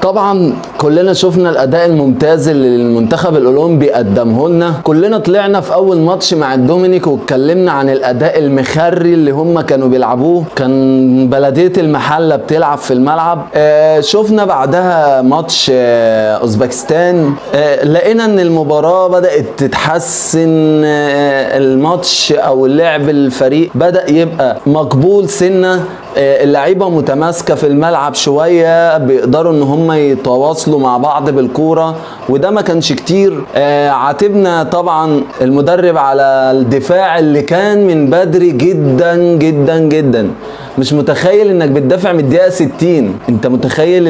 طبعا كلنا شفنا الاداء الممتاز اللي المنتخب الاولمبي قدمه لنا. كلنا طلعنا في اول ماتش مع الدومينيك واتكلمنا عن الاداء المخري اللي هم كانوا بيلعبوه. كان بلدية المحلة بتلعب في الملعب. شفنا بعدها ماتش اوزبكستان. لقينا ان المباراة بدأت تتحسن. الماتش او اللعب الفريق بدأ يبقى مقبول سنة. اللعيبه متماسكه في الملعب شويه، بيقدروا ان هم يتواصلوا مع بعض بالكوره، وده ما كانش كتير. عاتبنا طبعا المدرب على الدفاع اللي كان من بدري جدا جدا جدا. مش متخيل انك بتدافع من الدقيقه 60؟ انت متخيل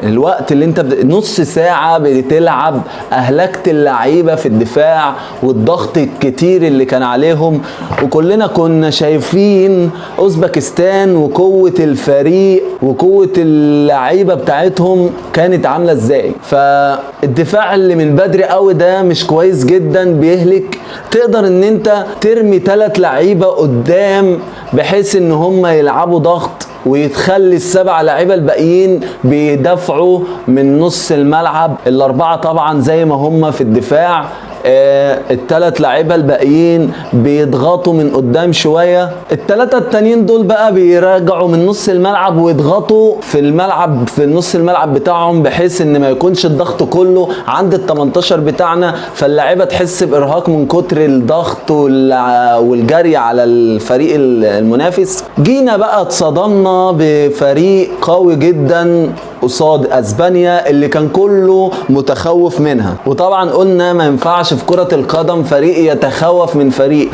الوقت اللي انت نص ساعه بتلعب؟ اهلكت اللعيبه في الدفاع والضغط الكتير اللي كان عليهم. وكلنا كنا شايفين اوزبكستان وقوه الفريق وقوه اللعيبه بتاعتهم كانت عامله ازاي. فالدفاع اللي من بدري قوي ده مش كويس جدا، بيهلك. تقدر ان انت ترمي 3 لعيبه قدام بحيث ان هم يلعبوا ضغط، ويتخلي ال7 لعيبه الباقيين بيدافعوا من نص الملعب. ال4 طبعا زي ما هم في الدفاع، ال3 لعيبه الباقيين بيضغطوا من قدام شويه. ال3 التانيين دول بقى بيراجعوا من نص الملعب ويضغطوا في الملعب، في نص الملعب بتاعهم، بحيث ان ما يكونش الضغط كله عند ال18 بتاعنا، فاللعيبه تحس بارهاق من كتر الضغط والجري على الفريق المنافس. جينا بقى اتصدمنا بفريق قوي جدا قصاد اسبانيا اللي كان كله متخوف منها. وطبعا قلنا ما ينفعش في كرة القدم فريق يتخوف من فريق.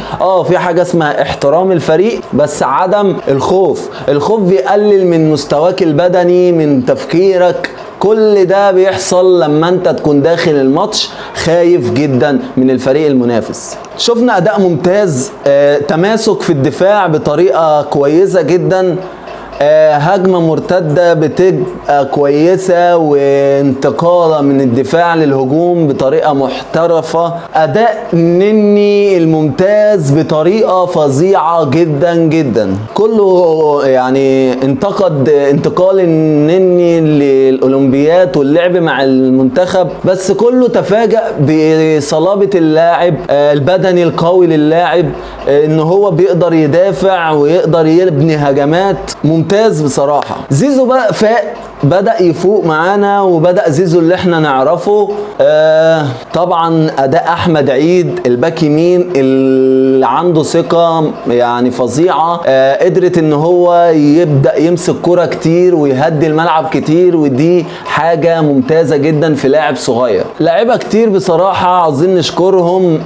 في حاجة اسمها احترام الفريق، بس عدم الخوف. الخوف بيقلل من مستواك البدني، من تفكيرك. كل ده بيحصل لما انت تكون داخل الماتش خايف جدا من الفريق المنافس. شفنا اداء ممتاز، تماسك في الدفاع بطريقة كويسة جدا، هجمة مرتدة بتبقى كويسة، وانتقالة من الدفاع للهجوم بطريقة محترفة. أداء نني الممتاز بطريقة فظيعة جدا جدا. كله يعني انتقد انتقال النني للأولمبيات واللعب مع المنتخب، بس كله تفاجأ بصلابة اللاعب، البدني القوي للاعب، ان هو بيقدر يدافع ويقدر يبني هجمات. ممتاز بصراحة. زيزو بقى فاق، بدأ يفوق معانا، وبدأ زيزو اللي احنا نعرفه. طبعا أداء أحمد عيد الباك يمين اللي عنده ثقة يعني فظيعة، قدرت ان هو يبدأ يمسك كرة كتير ويهدي الملعب كتير، ودي حاجة ممتازة جدا في لاعب صغير. لاعيبة كتير بصراحة عاوزين نشكرهم.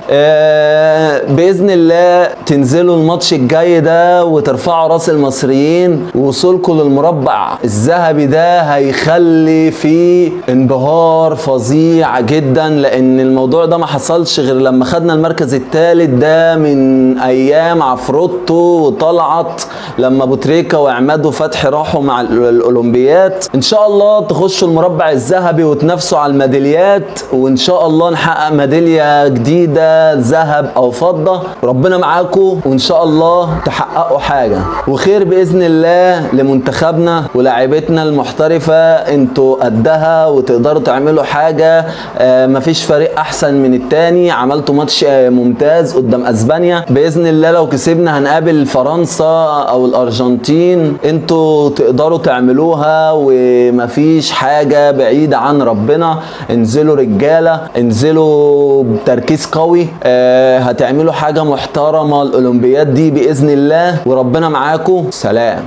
بإذن الله تنزلوا الماتش الجاي ده وترفعوا راس المصريين، ووصولكم للمربع الذهبي ده هيخلي فيه انبهار فظيع جدا، لان الموضوع ده ما حصلش غير لما خدنا المركز الثالث ده من ايام عفروتو وطلعت، لما ابو تريكه وعماد وفتحي راحوا مع الاولمبيات. ان شاء الله تخشوا المربع الذهبي وتنافسوا على الميداليات، وان شاء الله نحقق ميداليه جديده ذهب او فضه. ربنا معاكم، وان شاء الله تحققوا حاجه وخير باذن الله لمنتخبنا ولاعيبتنا المحترفه. انتوا قدها وتقدروا تعملوا حاجه. مفيش فريق احسن من التاني. عملتوا ماتش ممتاز قدام اسبانيا. باذن الله لو كسبنا هنقابل فرنسا او الارجنتين. انتوا تقدروا تعملوها، ومفيش حاجه بعيده عن ربنا. انزلوا رجاله، انزلوا بتركيز قوي. هتعملوا حاجه محترمه الاولمبياد دي باذن الله، وربنا معاكم. سلام.